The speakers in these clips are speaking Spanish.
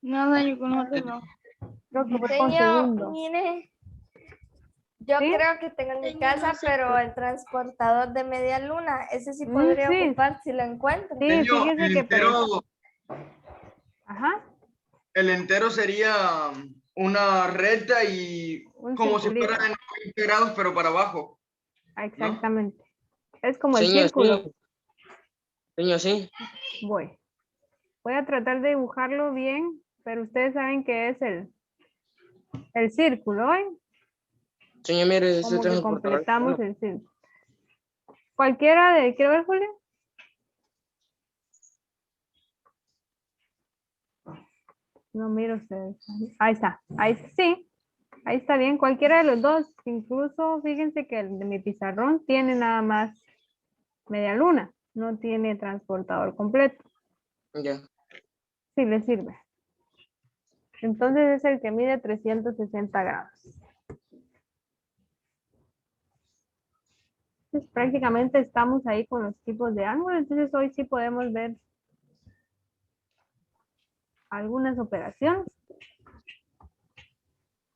No, señor, con nosotros no. Creo que fue con Señor, segundo. mire, yo ¿Sí? creo que tengo en mi Señor, casa, no sé, pero el transportador de media luna, ese sí Mm, podría sí. ocupar si lo encuentro. Sí, Señor, fíjese que pues. Ajá, el entero sería una recta y un como si circulito. fuera de 90 grados, pero para abajo. Exactamente. Es como el Señor, círculo. sí. Señor, sí. Voy a tratar de dibujarlo bien, pero ustedes saben que es el círculo, ¿eh? Señor, mire, ese Como que transportador. completamos el círculo. Cualquiera de, ¿quiero ver, Julio? No miro ustedes. Ahí está. Ahí sí. Ahí está bien. Cualquiera de los dos. Incluso fíjense que el de mi pizarrón tiene nada más media luna. No tiene transportador completo. Ya. Sí le sirve. Entonces es el que mide 360 grados. Entonces, prácticamente estamos ahí con los tipos de ángulos. Entonces hoy sí podemos ver algunas operaciones.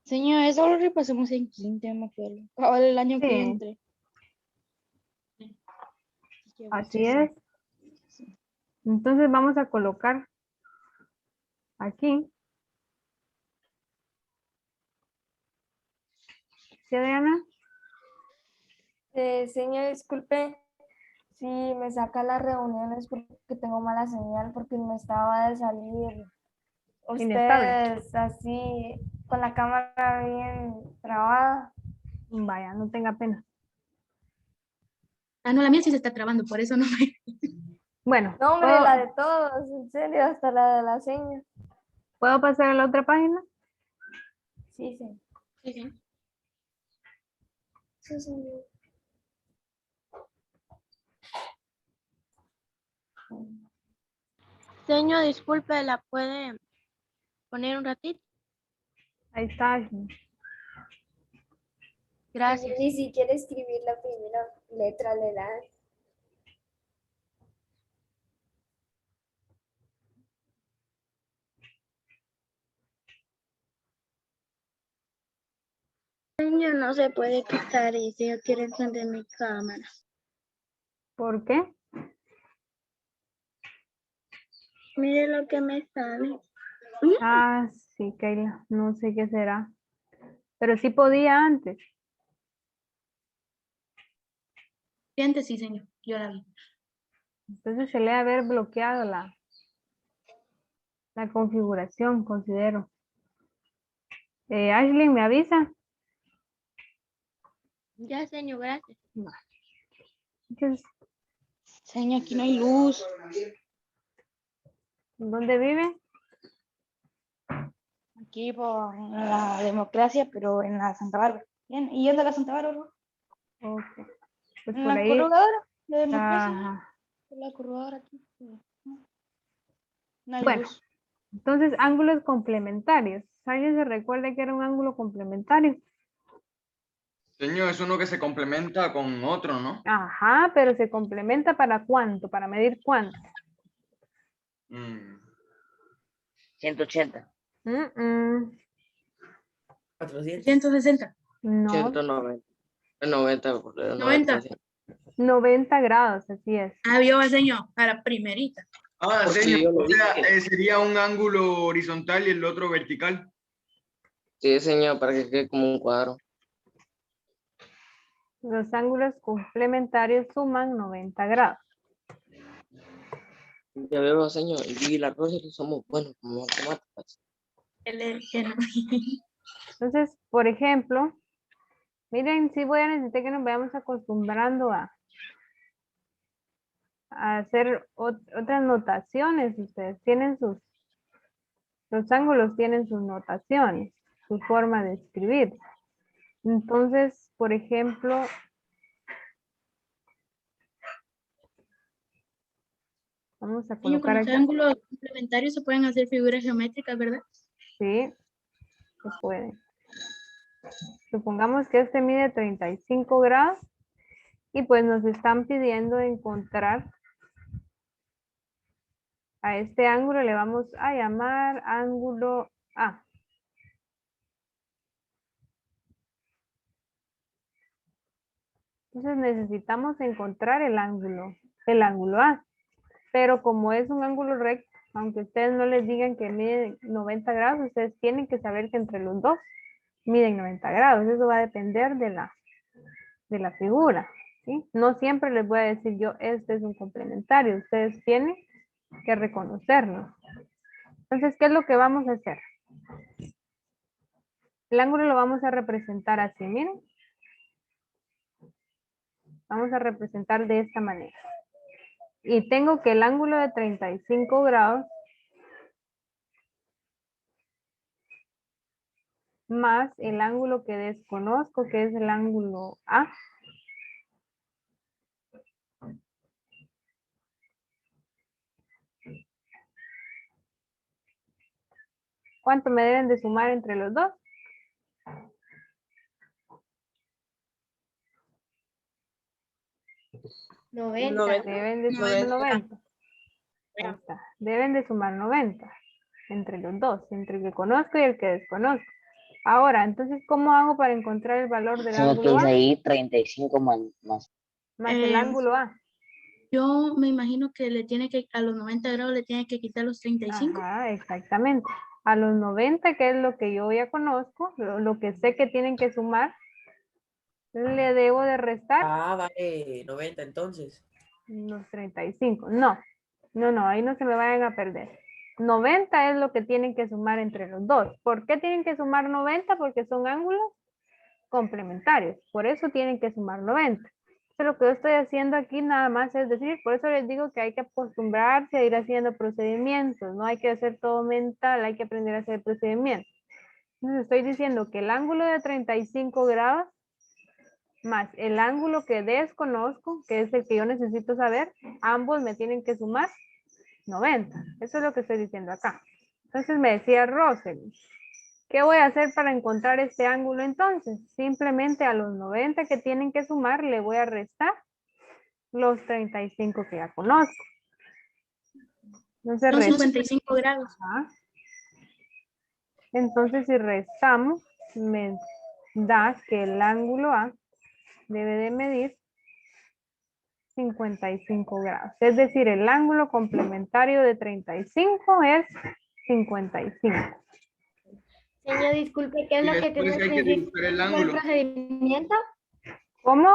Señor, eso lo repasamos en quinto, me acuerdo. Cabal el año Sí. que entre. Así es. Entonces vamos a colocar aquí. ¿Sí, Adriana? Señor, disculpe si me saca las reuniones porque tengo mala señal, porque me estaba de salir Inestable. ustedes así con la cámara bien trabada. Vaya, no tenga pena. Ah, no, la mía sí se está trabando, por eso no me... Bueno, No, hombre, la de todos, en serio, hasta la de la seña. ¿puedo pasar a la otra página? Sí, sí. Sí, sí. Sí, señor. Señor, disculpe, ¿la puede poner un ratito? Ahí está. Gracias. Ni siquiera escribir la primera letra le da. Señor, no se puede quitar eso, yo quiero encender mi cámara. ¿Por qué? Mire lo que me sale. Ah, sí, Keila. No sé qué será. Pero sí podía antes. Antes sí, señor, yo la vi. Entonces se le debe haber bloqueado la configuración, considero. Ashley, ¿me avisa? Ya, señor, gracias. Entonces, Señor, aquí no hay luz. ¿dónde vive? Aquí por la democracia, pero en la Santa Bárbara. Bien, ¿y dónde la Santa Bárbara? Ok. Pues En por la ahí. corrugadora de democracia. Ajá. Por la corrugadora aquí. No hay Bueno, luz. entonces ángulos complementarios. ¿Alguien se recuerda que era un ángulo complementario? Señor, es uno que se complementa con otro, ¿no? Ajá, pero se complementa ¿para cuánto? Para medir cuánto. Mm. 180. Mm, 400. 160. no, 190. 90. 90. 90 grados, así es. Ah, vio, señor, a la primerita. Ah, Porque señor, yo lo o sea, dije. sería un ángulo horizontal y el otro vertical. Sí, señor, para que quede como un cuadro. Los ángulos complementarios suman 90 grados. Ya veo, señor. Y las cosas somos buenos como matemáticas. Que no. Entonces, por ejemplo, miren, sí voy a necesitar que nos vayamos acostumbrando a hacer otras notaciones. Ustedes tienen los ángulos tienen sus notaciones, su forma de escribir. Entonces, por ejemplo, vamos a Señor, con colocar los aquí, ángulos complementarios se pueden hacer figuras geométricas, ¿verdad? sí, se puede. Supongamos que este mide 35 grados y pues nos están pidiendo encontrar A este ángulo le vamos a llamar ángulo A. Entonces necesitamos encontrar el ángulo A. Pero como es un ángulo recto, aunque ustedes no les digan que miden 90 grados, ustedes tienen que saber que entre los dos miden 90 grados. Eso va a depender de la figura, ¿sí? No siempre les voy a decir yo, este es un complementario. Ustedes tienen que reconocerlo. Entonces, ¿qué es lo que vamos a hacer? El ángulo lo vamos a representar así, miren. Vamos a representar de esta manera. Y tengo que el ángulo de 35 grados más el ángulo que desconozco, que es el ángulo A. ¿Cuánto me deben de sumar entre los dos? 90. Deben de sumar 90. Ahí está. Deben de sumar 90 entre los dos, entre el que conozco y el que desconozco. Ahora, entonces, ¿cómo hago para encontrar el valor del Solo que ángulo es A ahí 35 más. más el ángulo A? Yo me imagino que a los 90 grados le tiene que quitar los 35. Ajá, exactamente. A los 90, que es lo que yo ya conozco, lo que sé que tienen que sumar, le debo de restar Ah, vale, 90 entonces. los 35. No, ahí no se me vayan a perder. 90 es lo que tienen que sumar entre los dos. ¿Por qué tienen que sumar 90? Porque son ángulos complementarios. Por eso tienen que sumar 90. Lo que yo estoy haciendo aquí nada más es decir, por eso les digo que hay que acostumbrarse a ir haciendo procedimientos, no hay que hacer todo mental, hay que aprender a hacer procedimientos. Entonces estoy diciendo que el ángulo de 35 grados más el ángulo que desconozco, que es el que yo necesito saber, ambos me tienen que sumar 90. Eso es lo que estoy diciendo acá. Entonces me decía Rosel, ¿qué voy a hacer para encontrar este ángulo entonces? Simplemente a los 90 que tienen que sumar le voy a restar los 35 que ya conozco. Entonces, Son 55 grados. entonces si restamos, me da que el ángulo A debe de medir 55 grados. Es decir, el ángulo complementario de 35 es 55. Señor, disculpe, ¿qué es Y lo que después tiene el hay que principio dibujar el del ángulo. procedimiento? ¿Cómo?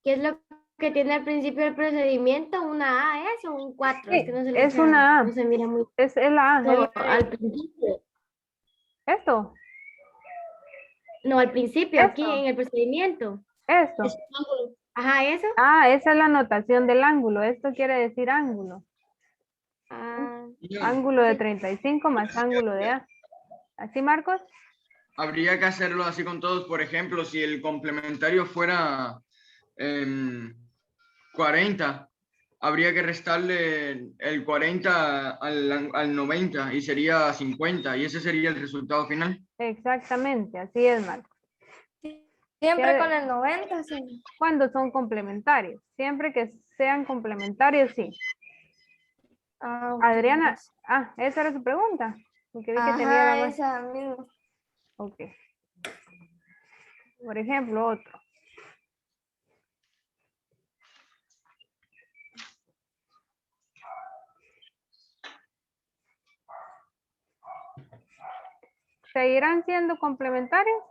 ¿Qué es lo que tiene al principio del procedimiento? ¿Una A es o un 4? Sí, Es que no se le es una A. no se mira muy... Es el A. No, al principio. Esto. No, al principio, Esto. aquí en el procedimiento. Esto. Es un ángulo. Ajá, eso. Ah, esa es la notación del ángulo. Esto quiere decir ángulo. Ah, Ángulo de 35 más ángulo de A. ¿Así, Marcos? Habría que hacerlo así con todos. Por ejemplo, si el complementario fuera 40, habría que restarle el 40 al 90 y sería 50. Y ese sería el resultado final. Exactamente, así es, Marcos. siempre Ya- con el 90, sí. Cuando son complementarios. Siempre que sean complementarios, sí. Ah, ok, Adriana, gracias. esa era su pregunta. Porque vi que tenía la Ajá, más. esa misma. Ok. Por ejemplo, otro. ¿Seguirán siendo complementarios?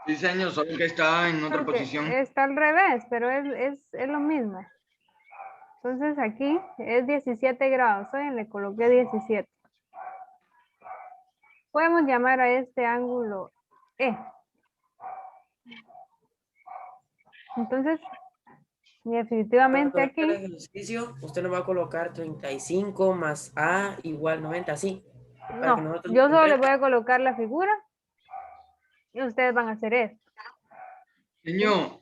Sí, señor, solo que está en otra Porque posición. está al revés, pero es lo mismo. Entonces aquí es 17 grados. Oigan, le coloqué 17. Podemos llamar a este ángulo E. Entonces, definitivamente Para aquí, el ejercicio, usted nos va a colocar 35 más A igual 90, ¿sí? Para que no, nosotros yo solo les encontremos. voy a colocar la figura y ustedes van a hacer esto. Señor,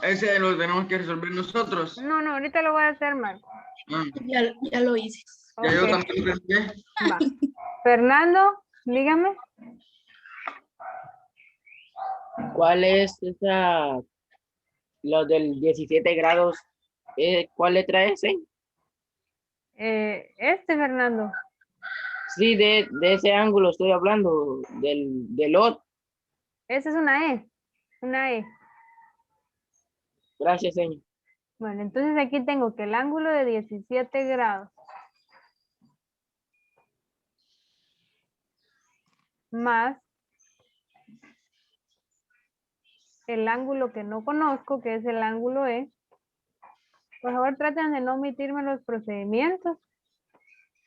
ese lo tenemos que resolver nosotros. No, ahorita lo voy a hacer, Marco. Ah, Ya lo hice. ya yo Ok, también lo pensé. va. Fernando, dígame. ¿Cuál es esa, los del 17 grados ¿Cuál letra es? Fernando. Sí, de ese ángulo estoy hablando, del otro. Esa es una E. Una E. Gracias, señor. Bueno, entonces aquí tengo que el ángulo de 17 grados más el ángulo que no conozco, que es el ángulo E. Por favor, traten de no omitirme los procedimientos.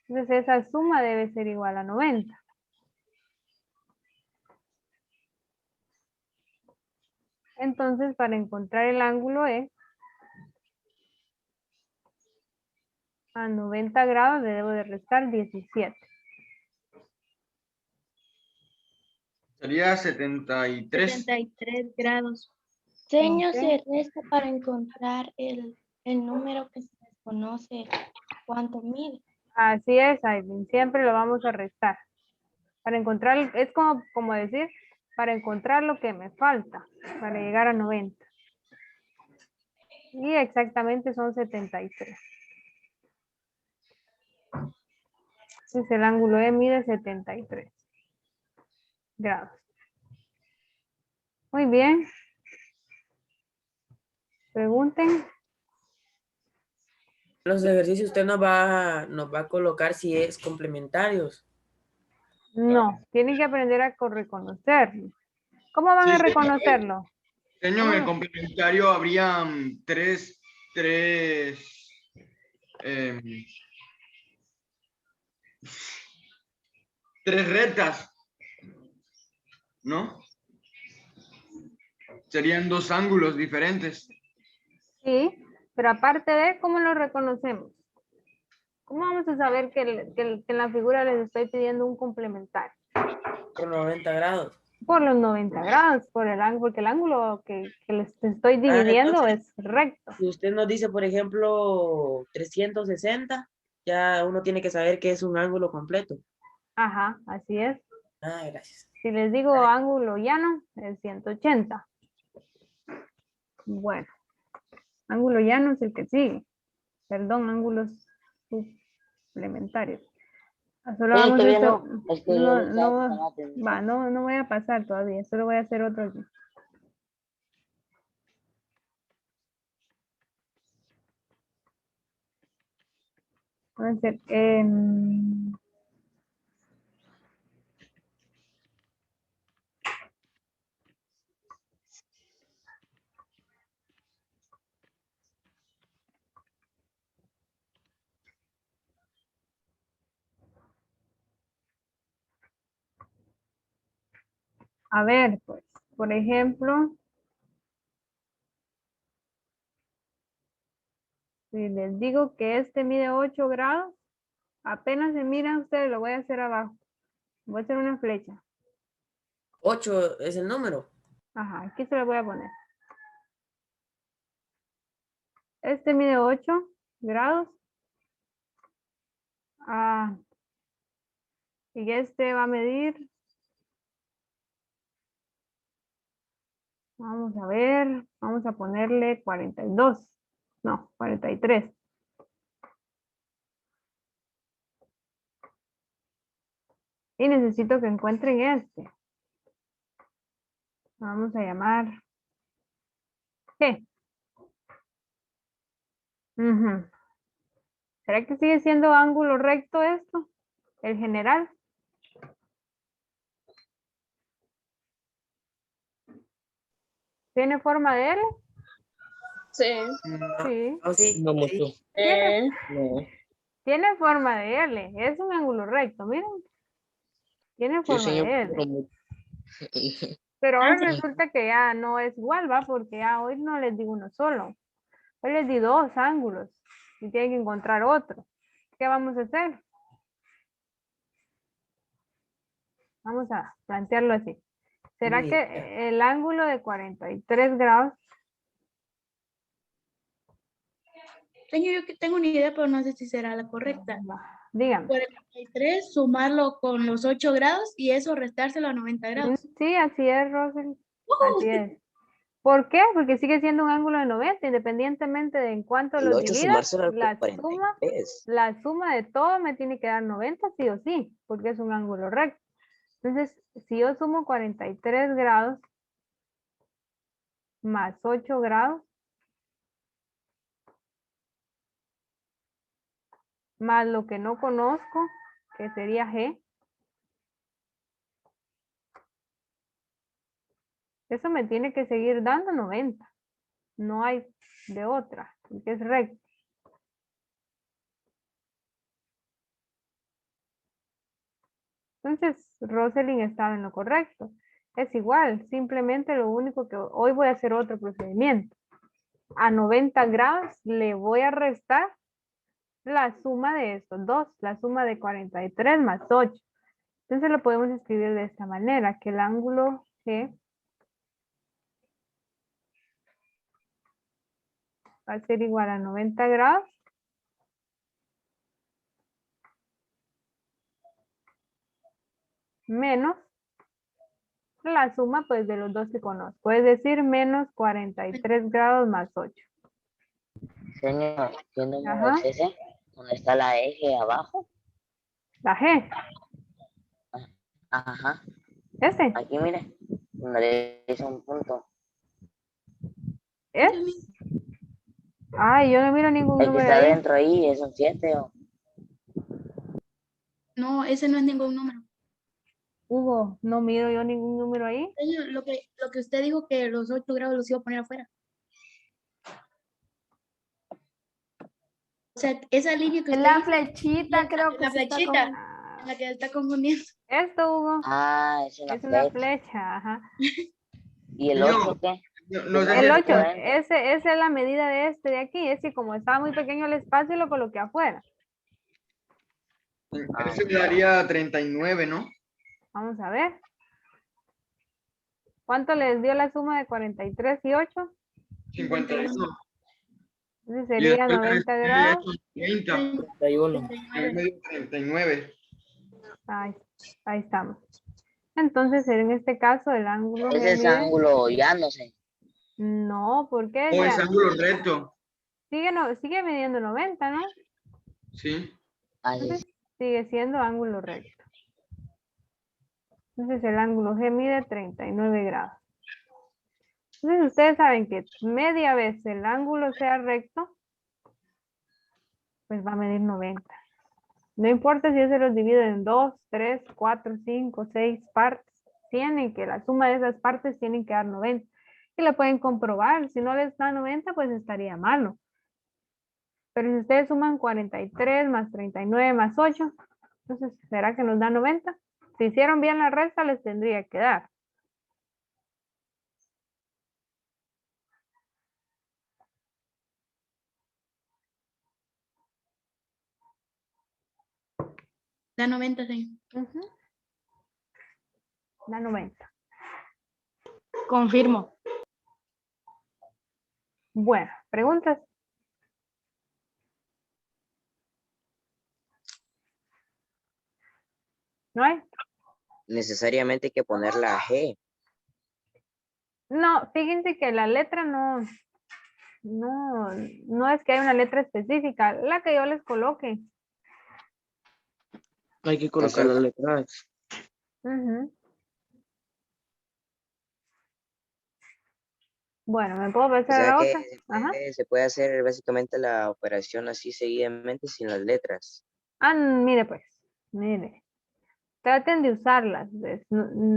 Entonces esa suma debe ser igual a 90. Entonces, para encontrar el ángulo E, a 90 grados le debo de restar 17. Sería 73. 73 grados. Señor, Ok. se resta para encontrar el número que se desconoce cuánto mide. Así es, Aileen, siempre lo vamos a restar. Para encontrar, es como decir, para encontrar lo que me falta, para llegar a 90. Y exactamente son 73. Entonces el ángulo E mide 73 grados. Muy bien. Pregunten. Los ejercicios usted nos va a colocar si es complementarios. No, tienen que aprender a reconocerlo. ¿Cómo van Sí, a señor. reconocerlo? Señor, en el ¿Cómo? complementario habrían tres rectas, ¿no? Serían dos ángulos diferentes. Sí, pero aparte de, ¿cómo lo reconocemos? ¿Cómo vamos a saber que en la figura les estoy pidiendo un complementario? Por 90 grados. Por los 90 grados, por el ángulo, porque el ángulo que les estoy Ah, dividiendo entonces, es recto. si usted nos dice, por ejemplo, 360, ya uno tiene que saber que es un ángulo completo. Ajá, así es. Ah, gracias. Si les digo ángulo llano, es 180. Bueno, ángulo llano es el que sigue. Perdón, ángulos suplementarios. Solo vamos Todavía esto. no, es que yo lo estaba prestando atención. No voy a pasar todavía, solo voy a hacer otro aquí. Voy a hacer, a ver, pues, por ejemplo, si les digo que este mide 8 grados, apenas se miran ustedes, lo voy a hacer abajo. Voy a hacer una flecha. 8 es el número. Ajá, aquí se lo voy a poner. Este mide 8 grados. Ah, y este va a medir. Vamos a ver, vamos a ponerle 42. No, 43. Y necesito que encuentren este. Vamos a llamar G. Ujú. ¿Será que sigue siendo ángulo recto esto? El general. ¿Tiene forma de L? Sí. No, Sí. no, sí, No sí. mucho. No. Tiene forma de L. Es un ángulo recto, miren. Tiene Sí, forma señor, de pero L. mucho. Pero ahora resulta que ya no es igual, ¿va? Porque ya hoy no les digo uno solo. Hoy les di dos ángulos. Y tienen que encontrar otro. ¿Qué vamos a hacer? Vamos a plantearlo así. ¿Será Muy bien. que el ángulo de 43 grados? Yo que tengo una idea, pero no sé si será la correcta. Dígame. 43, sumarlo con los 8 grados y eso restárselo a 90 grados. Sí, así es, Rosel. Así es. ¿Por qué? Porque sigue siendo un ángulo de 90, independientemente de en cuánto El los 8 dividas, sumárselo al la 43. suma de todo me tiene que dar 90 sí o sí, porque es un ángulo recto. Entonces, si yo sumo 43 grados más 8 grados, más lo que no conozco, que sería G, eso me tiene que seguir dando 90. No hay de otra, porque es recto. Entonces, Rosalind estaba en lo correcto. Es igual, simplemente lo único que hoy voy a hacer otro procedimiento. A 90 grados le voy a restar la suma de estos dos, la suma de 43 más 8. Entonces lo podemos escribir de esta manera, que el ángulo G va a ser igual a 90 grados menos la suma pues de los dos que conozco, es decir, menos 43 grados más 8. Señor, ¿qué número Ajá. es ese? ¿Dónde está la eje abajo? La G, Ajá. ese, Aquí mire. Me dice un punto. es. Ay, yo no miro ningún El que número está ahí. dentro ahí es un 7 o... No, ese no es ningún número. Hugo, no miro yo ningún número ahí. Señor, lo que usted dijo que los 8 grados los iba a poner afuera. O sea, esa línea que Es usted la dice, flechita, creo que la se está flechita, con- en la que está confundiendo. Esto, Hugo, Ah, es una es una flecha. flecha, ajá. ¿Y el Señor, 8 qué? no sé si El El 8, número esa es la medida de este de aquí. Es que como estaba muy pequeño el espacio, lo coloqué afuera. eso me daría 39, ¿no? Vamos a ver. ¿Cuánto les dio la suma de 43 y 8? 51. Entonces Y sería después 90 resté grados. esos 30. 31. A mí me dio 39. Ahí estamos. Entonces, en este caso, el ángulo Ese G es mide... ángulo llanándose. No, ¿por qué? O Ya es ángulo recto. sigue midiendo 90, ¿no? Sí. Así Entonces, sigue siendo ángulo recto. Entonces, el ángulo G mide 39 grados. Entonces, ustedes saben que media vez el ángulo sea recto, pues va a medir 90. No importa si yo se los divido en 2, 3, 4, 5, 6 partes. Tienen que, la suma de esas partes tienen que dar 90. Y la pueden comprobar. Si no les da 90, pues estaría malo. Pero si ustedes suman 43 más 39 más 8, entonces, ¿será que nos da 90? Si hicieron bien la resta, les tendría que dar. Da 90, señor. Da 90. Confirmo. Bueno, ¿preguntas? ¿No hay? necesariamente hay que poner la G. No, fíjense que la letra no es que hay una letra específica, la que yo les coloque. Hay que colocar las letras. Ujú. Bueno, ¿me puedo O pasar a sea la que otra? Ajá. se puede hacer básicamente la operación así seguidamente sin las letras. Ah, mire pues, mire. Traten de usarlas,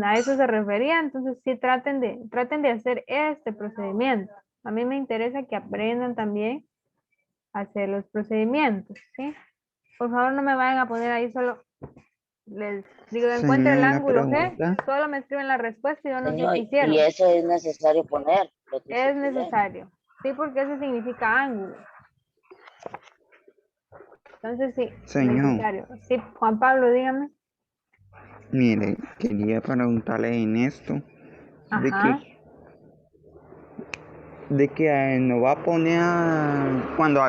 a eso se refería, entonces sí traten de hacer este procedimiento. A mí me interesa que aprendan también a hacer los procedimientos, ¿sí? Por favor, no me vayan a poner ahí solo, les digo, encuentre el Señor, una ángulo G, pregunta. solo me escriben la respuesta y yo no sé Señor, qué hicieron. y eso es necesario poner. Lo que Es usted lee. necesario, sí, porque eso significa ángulo. Entonces sí, Señor, necesario. Sí, Juan Pablo, dígame. mire, quería preguntarle en esto de Ajá. que nos va a poner cuando